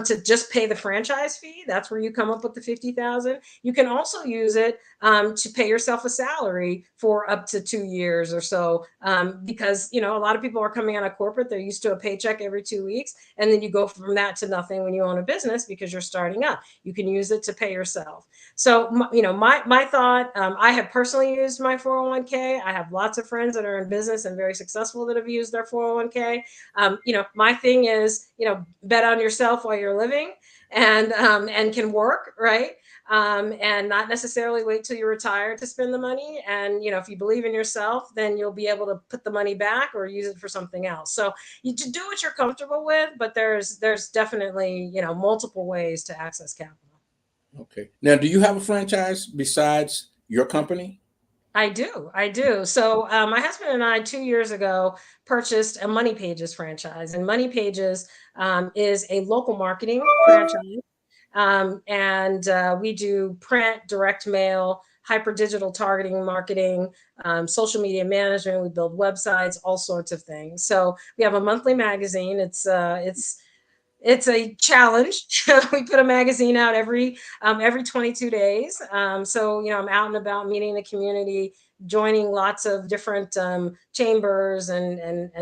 to just pay the franchise fee. That's where you come up with the 50,000. You can also use it to pay yourself a salary for up to 2 years or so, because a lot of people are coming out of corporate. They're used to a paycheck every 2 weeks, and then you go from that to nothing when you own a business because you're starting up. You can use it to pay yourself. So my thought, I have personally used my 401k. I have lots of friends that are in business and very successful that have used their 401k. My thing is, bet on yourself while you're living, and can work, right? And not necessarily wait till you're retired to spend the money. And, if you believe in yourself, then you'll be able to put the money back or use it for something else. So you do what you're comfortable with, but there's definitely, multiple ways to access capital. Okay. Now, do you have a franchise besides your company? I do. So my husband and I 2 years ago purchased a Money Pages franchise, and Money Pages is a local marketing franchise. And we do print, direct mail, hyper digital targeting marketing, social media management. We build websites, all sorts of things. So we have a monthly magazine. It's a challenge. We put a magazine out every 22 days. So I'm out and about meeting the community, joining lots of different chambers and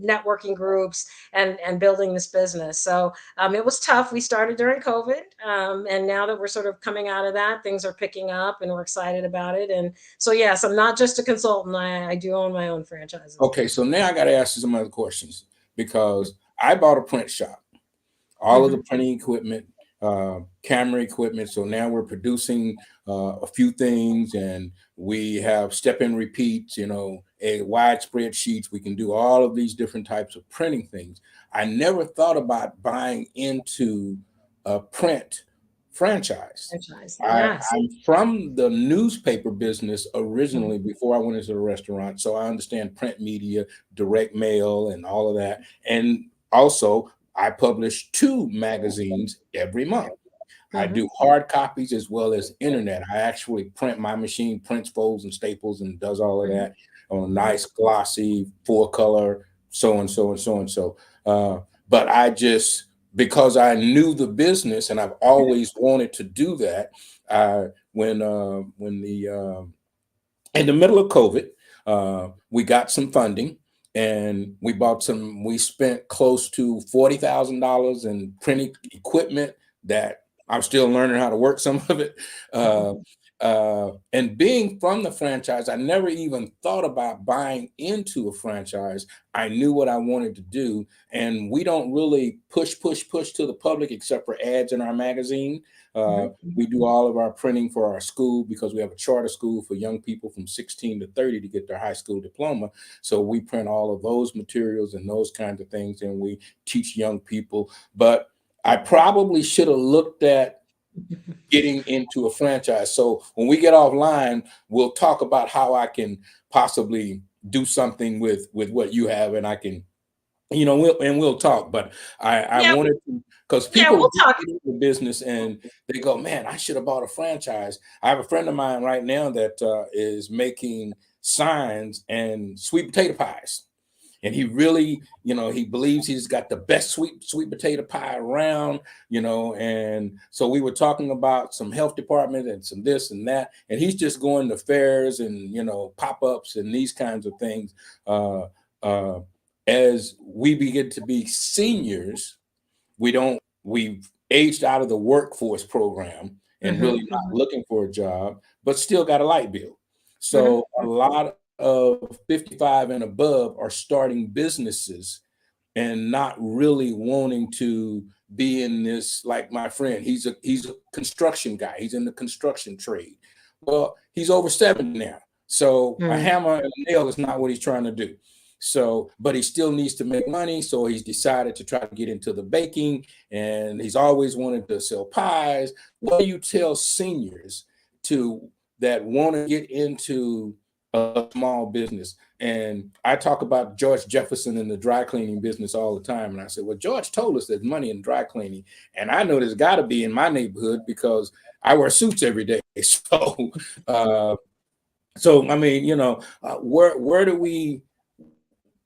networking groups, and building this business. So it was tough. We started during COVID, and now that we're sort of coming out of that, things are picking up, and we're excited about it. And so yes, I'm not just a consultant. I do own my own franchises. Okay, so now I got to ask you some other questions, because I bought a print shop, all of the printing equipment, camera equipment. So now we're producing a few things, and we have step and repeats, a widespread sheets. We can do all of these different types of printing things. I never thought about buying into print franchise. Franchise. Yes. I'm from the newspaper business originally before I went into the restaurant. So I understand print media, direct mail, and all of that. And also, I publish 2 magazines every month. I Mm-hmm. do hard copies as well as internet. I actually print, my machine prints, folds, and staples and does all of that on a nice glossy 4-color, so and so and so and so. But I just, because I knew the business and I've always wanted to do that. When the in the middle of COVID, we got some funding and we bought some. We spent close to $40,000 in printing equipment that I'm still learning how to work some of it. Uh, and being from the franchise, I never even thought about buying into a franchise. I knew what I wanted to do, and we don't really push to the public except for ads in our magazine. We do all of our printing for our school because we have a charter school for young people from 16 to 30 to get their high school diploma. So we print all of those materials and those kinds of things, and we teach young people. But I probably should have looked at getting into a franchise. So when we get offline, we'll talk about how I can possibly do something with what you have, and I can, we'll talk. But I Yeah. wanted to, because Yeah. people We'll get talk. into the business and they go, man, I should have bought a franchise. I have a friend of mine right now that is making signs and sweet potato pies. And he really, he believes he's got the best sweet potato pie around, and so we were talking about some health department and some this and that, and he's just going to fairs and pop-ups and these kinds of things. uh, uh, as we begin to be seniors, we've aged out of the workforce program and really not looking for a job, but still got a light bill. So a lot of 55 and above are starting businesses and not really wanting to be in this. Like my friend, he's a construction guy. He's in the construction trade. Well, he's over 70 now. So a hammer and a nail is not what he's trying to do. So, but he still needs to make money. So he's decided to try to get into the baking, and he's always wanted to sell pies. What do you tell seniors to that want to get into a small business? And I talk about George Jefferson in the dry cleaning business all the time. And I said, well, George told us there's money in dry cleaning. And I know there's got to be in my neighborhood because I wear suits every day. So I mean, where do we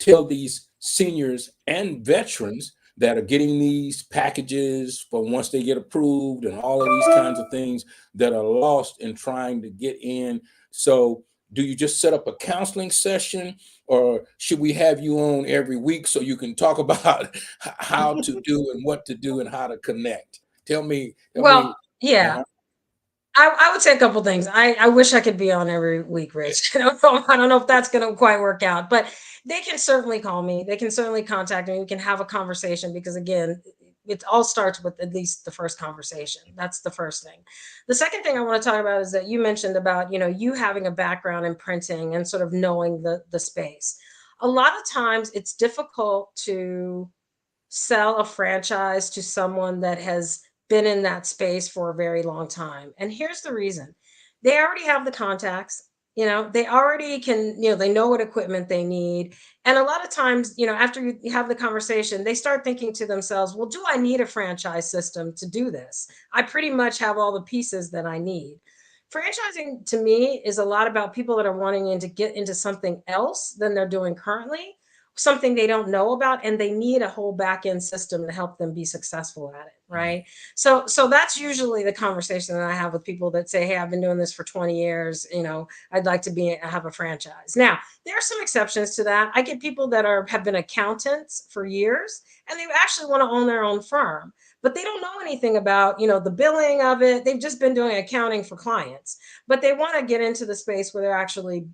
tell these seniors and veterans that are getting these packages for once they get approved and all of these kinds of things that are lost in trying to get in? So do you just set up a counseling session, or should we have you on every week so you can talk about how to do and what to do and how to connect? Tell me. Well, yeah. Uh-huh. I would say a couple things. I wish I could be on every week, Rich. I don't know if that's going to quite work out, but they can certainly call me. They can certainly contact me. We can have a conversation because, again, it all starts with at least the first conversation. That's the first thing. The second thing I want to talk about is that you mentioned about, you having a background in printing and sort of knowing the space. A lot of times it's difficult to sell a franchise to someone that has been in that space for a very long time. And here's the reason. They already have the contacts, they already can, they know what equipment they need. And a lot of times, after you have the conversation, they start thinking to themselves, well, do I need a franchise system to do this? I pretty much have all the pieces that I need. Franchising to me is a lot about people that are wanting to get into something else than they're doing currently, something they don't know about, and they need a whole back end system to help them be successful at it, right? So that's usually the conversation that I have with people that say, hey, I've been doing this for 20 years, I'd like to have a franchise. Now there are some exceptions to that. I get people that have been accountants for years and they actually want to own their own firm, but they don't know anything about the billing of it. They've just been doing accounting for clients, but they want to get into the space where they're actually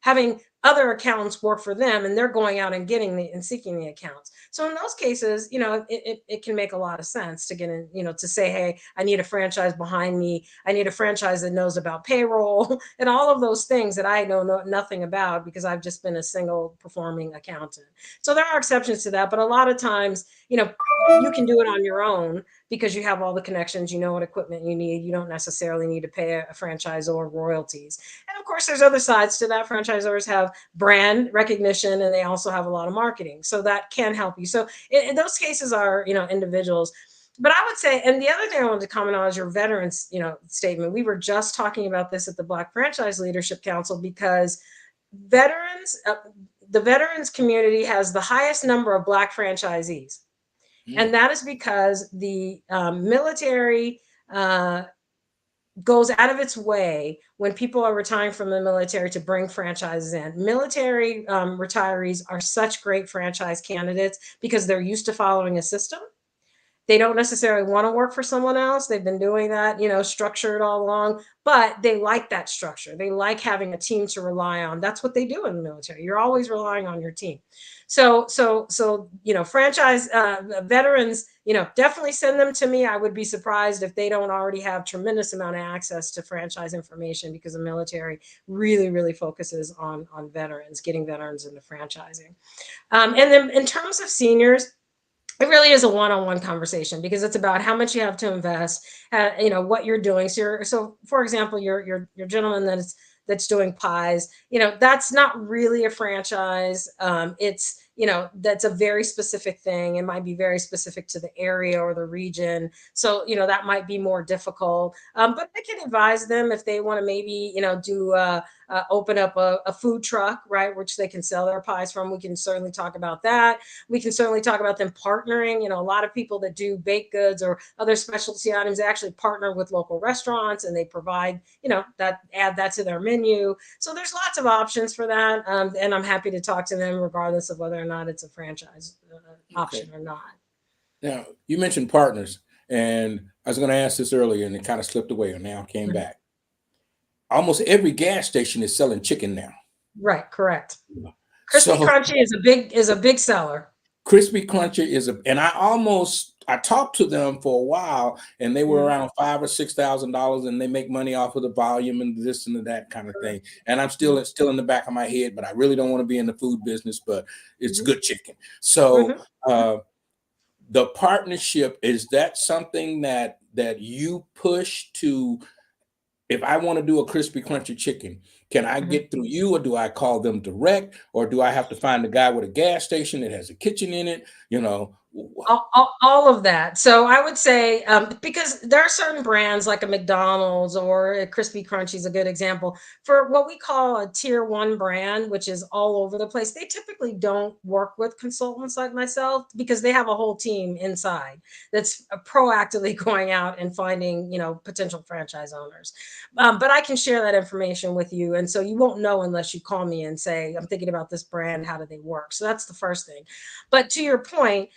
having other accountants work for them, and they're going out and and seeking the accounts. So in those cases, it can make a lot of sense to get in, to say, hey, I need a franchise behind me. I need a franchise that knows about payroll and all of those things that I know nothing about because I've just been a single performing accountant. So there are exceptions to that, but a lot of times, you can do it on your own because you have all the connections, you know what equipment you need. You don't necessarily need to pay a franchisor royalties. And of course, there's other sides to that. Franchisors have brand recognition, and they also have a lot of marketing. So that can help you. So in those cases are, individuals. But I would say, and the other thing I wanted to comment on is your veterans, statement. We were just talking about this at the Black Franchise Leadership Council, because veterans, the veterans community has the highest number of Black franchisees. And that is because the military goes out of its way when people are retiring from the military to bring franchises in. Military retirees are such great franchise candidates because they're used to following a system. They don't necessarily want to work for someone else. They've been doing that, structured all along, but they like that structure. They like having a team to rely on. That's what they do in the military. You're always relying on your team. So, franchise veterans, definitely send them to me. I would be surprised if they don't already have tremendous amount of access to franchise information, because the military really, really focuses on veterans, getting veterans into franchising. And then in terms of seniors, it really is a one-on-one conversation, because it's about how much you have to invest, what you're doing. So for example, your gentleman that's doing pies, that's not really a franchise. It's, that's a very specific thing. It might be very specific to the area or the region. So, that might be more difficult. But I can advise them if they want to maybe, do open up a food truck, right, which they can sell their pies from. We can certainly talk about that. We can certainly talk about them partnering. A lot of people that do baked goods or other specialty items, they actually partner with local restaurants, and they provide, add that to their menu. So there's lots of options for that. And I'm happy to talk to them regardless of whether or not it's a franchise option or not. Now, you mentioned partners, and I was going to ask this earlier, and it kind of slipped away, and now came back. Almost every gas station is selling chicken now. Right, correct. Crispy Crunchy is a big seller. Crispy Crunchy and I talked to them for a while, and they were around $5,000 or $6,000, and they make money off of the volume and this and that kind of thing. And I'm still in the back of my head, but I really don't want to be in the food business, but it's good chicken. So the partnership, is that something that you push to? If I want to do a crispy crunchy chicken, can I get through you, or do I call them direct, or do I have to find a guy with a gas station that has a kitchen in it? All of that. So I would say, because there are certain brands like a McDonald's or a Crispy Crunchy is a good example for what we call a tier 1 brand, which is all over the place. They typically don't work with consultants like myself, because they have a whole team inside that's proactively going out and finding, potential franchise owners. But I can share that information with you. And so you won't know unless you call me and say, I'm thinking about this brand. How do they work? So that's the first thing. But to your point,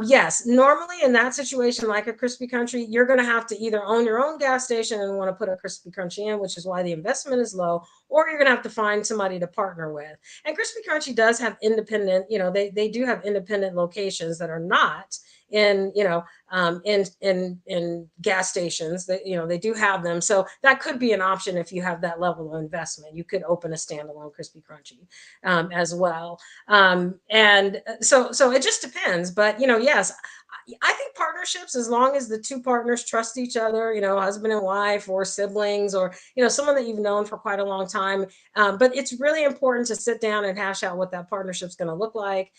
yes, normally in that situation, like a Crispy Crunchy, you're going to have to either own your own gas station and want to put a Crispy Crunchy in, which is why the investment is low, or you're going to have to find somebody to partner with. And Crispy Crunchy does have independent, they do have independent locations that are not in gas stations. That they do have them, so that could be an option if you have that level of investment. You could open a standalone Crispy Crunchy as well, and so it just depends. But yes, I think partnerships, as long as the two partners trust each other, husband and wife or siblings, or, someone that you've known for quite a long time. But it's really important to sit down and hash out what that partnership's going to look like,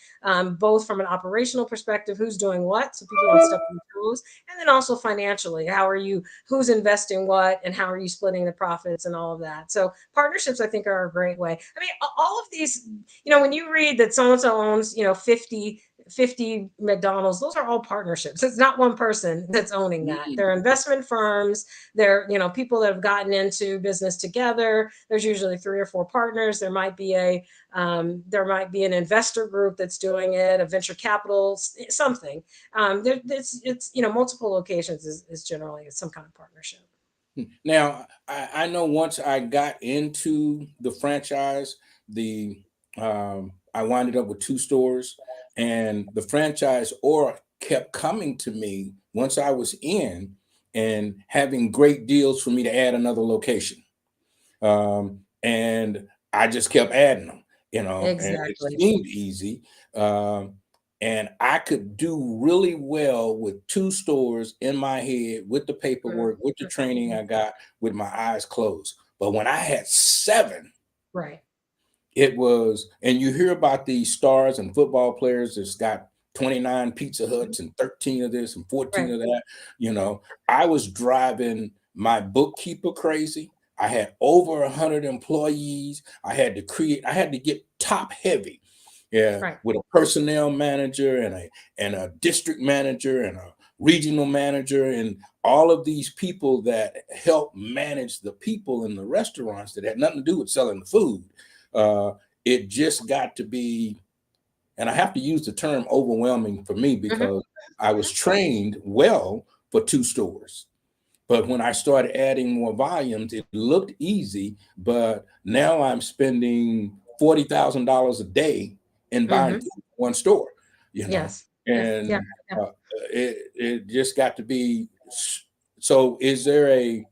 both from an operational perspective, who's doing what, so people don't step on toes, and then also financially, who's investing what, and how are you splitting the profits and all of that. So partnerships, I think, are a great way. I mean, all of these, when you read that so-and-so owns, 50 McDonald's, those are all partnerships. It's not one person that's owning that. They're investment firms. They're, people that have gotten into business together. There's usually 3 or 4 partners. There might be an investor group that's doing it, a venture capital, something. It's multiple locations is generally some kind of partnership. Now, I know once I got into the franchise, I winded up with 2 stores, and the franchise or kept coming to me once I was in and having great deals for me to add another location. And I just kept adding them, and it Exactly. seemed easy. And I could do really well with 2 stores in my head, with the paperwork, with the training I got, with my eyes closed. But when I had 7, Right. it was, and you hear about these stars and football players that's got 29 Pizza Huts and 13 of this and 14 Right. of that. You know, I was driving my bookkeeper crazy. I had over 100 employees. I had to get top heavy. Yeah, Right. with a personnel manager and a district manager and a regional manager and all of these people that help manage the people in the restaurants that had nothing to do with selling the food. Uh, it just got to be, and I have to use the term overwhelming for me Mhm. because I was trained well for 2 stores. But when I started adding more volumes, it looked easy, but now I'm spending $40,000 a day in buying Mhm. food for 1 store, you know, Yes. Yeah. Yeah. and Yeah. it just got to be. So is there a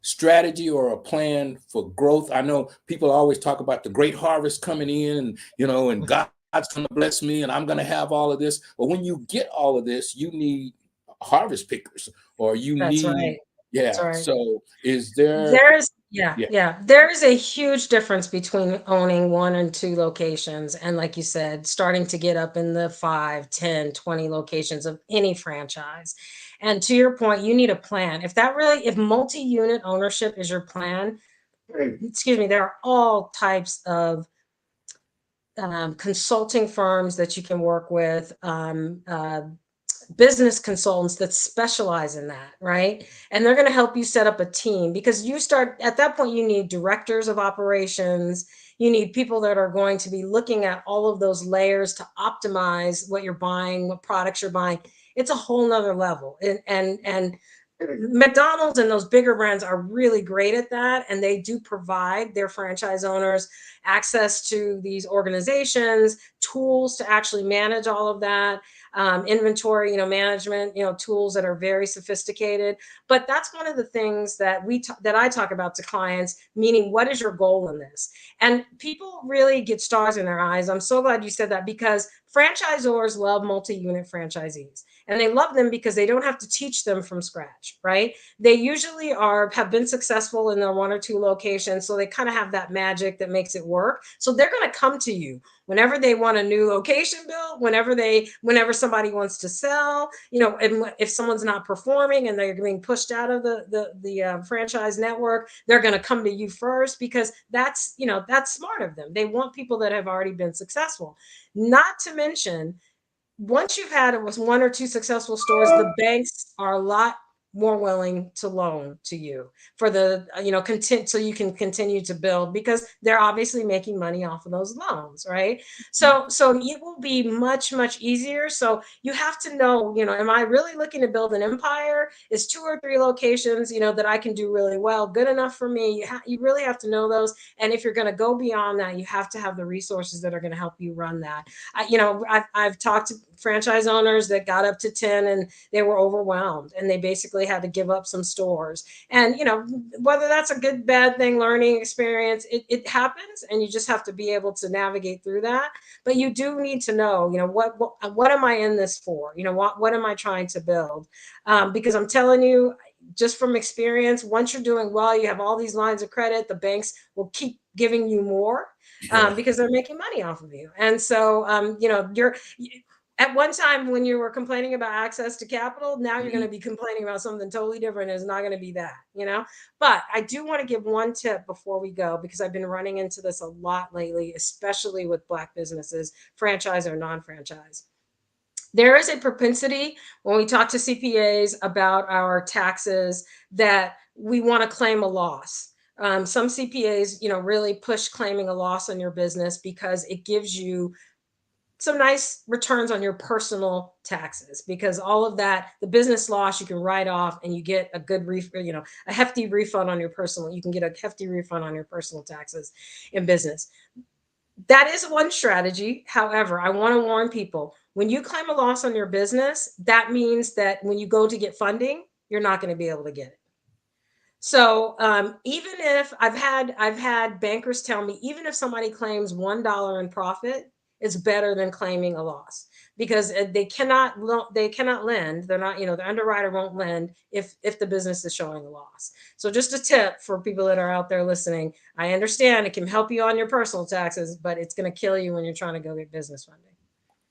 strategy or a plan for growth? I know people always talk about the great harvest coming in, and and God's going to bless me, and I'm going to have all of this. But when you get all of this, you need harvest pickers, or you That's need, right. That's yeah. right. So is there, There's yeah, yeah, yeah. There is a huge difference between owning 1 and 2 locations and, like you said, starting to get up in the 5, 10, 20 locations of any franchise. And to your point, you need a plan. If multi-unit ownership is your plan, excuse me, there are all types of consulting firms that you can work with, business consultants that specialize in that, right? And they're going to help you set up a team, because you start at that point, you need directors of operations. You need people that are going to be looking at all of those layers to optimize what you're buying, what products you're buying. It's a whole nother level. And McDonald's and those bigger brands are really great at that. And they do provide their franchise owners access to these organizations, tools to actually manage all of that, inventory, management, tools that are very sophisticated. But that's one of the things that that I talk about to clients, meaning what is your goal in this? And people really get stars in their eyes. I'm so glad you said that, because franchisors love multi-unit franchisees, and they love them because they don't have to teach them from scratch, right? They usually have been successful in their 1 or 2 locations, so they kind of have that magic that makes it work. So they're going to come to you whenever they want a new location built, whenever somebody wants to sell, and if someone's not performing and they're being pushed out of the franchise network, they're going to come to you first, because that's smart of them. They want people that have already been successful. Not to mention, once you've had, it was 1 or 2 successful stores, the banks are a lot more willing to loan to you for the content, so you can continue to build, because they're obviously making money off of those loans, right? So it will be much easier. So you have to know, am I really looking to build an empire? Is 2 or 3 locations, that I can do really well good enough for me? You really have to know those. And if you're going to go beyond that, you have to have the resources that are going to help you run that. I've talked to franchise owners that got up to 10 and they were overwhelmed, and they basically had to give up some stores. And, whether that's a good, bad thing, learning experience, it happens, and you just have to be able to navigate through that. But you do need to know, what am I in this for? What am I trying to build? Because I'm telling you, just from experience, once you're doing well, you have all these lines of credit, the banks will keep giving you more, yeah, because they're making money off of you. And so, you're at one time when you were complaining about access to capital, now you're going mhm, to be complaining about something totally different. It's not going to be that. But I do want to give one tip before we go, because I've been running into this a lot lately, especially with Black businesses, franchise or non-franchise. There is a propensity when we talk to CPAs about our taxes that we want to claim a loss. Some CPAs, really push claiming a loss on your business because it gives you some nice returns on your personal taxes, because all of that, the business loss you can write off, and you get a good a hefty refund on your personal, you can get a hefty refund on your personal taxes in business. That is one strategy. However, I want to warn people, when you claim a loss on your business, that means that when you go to get funding, you're not going to be able to get it. So even if I've had bankers tell me, even if somebody claims $1 in profit, it's better than claiming a loss, because they cannot lend. They're not, the underwriter won't lend if the business is showing a loss. So just a tip for people that are out there listening. I understand it can help you on your personal taxes, but it's going to kill you when you're trying to go get business funding.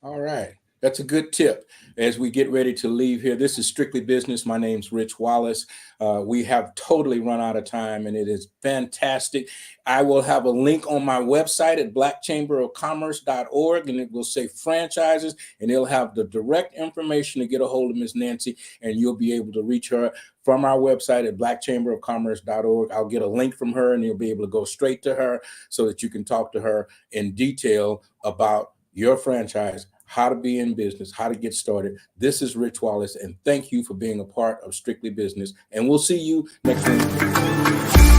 All right. That's a good tip as we get ready to leave here. This is Strictly Business. My name's Rich Wallace. We have totally run out of time, and it is fantastic. I will have a link on my website at blackchamberofcommerce.org, and it will say franchises, and it'll have the direct information to get a hold of Ms. Nancy, and you'll be able to reach her from our website at blackchamberofcommerce.org. I'll get a link from her, and you'll be able to go straight to her so that you can talk to her in detail about your franchise, how to be in business, how to get started. This is Rich Wallace, and thank you for being a part of Strictly Business. And we'll see you next week.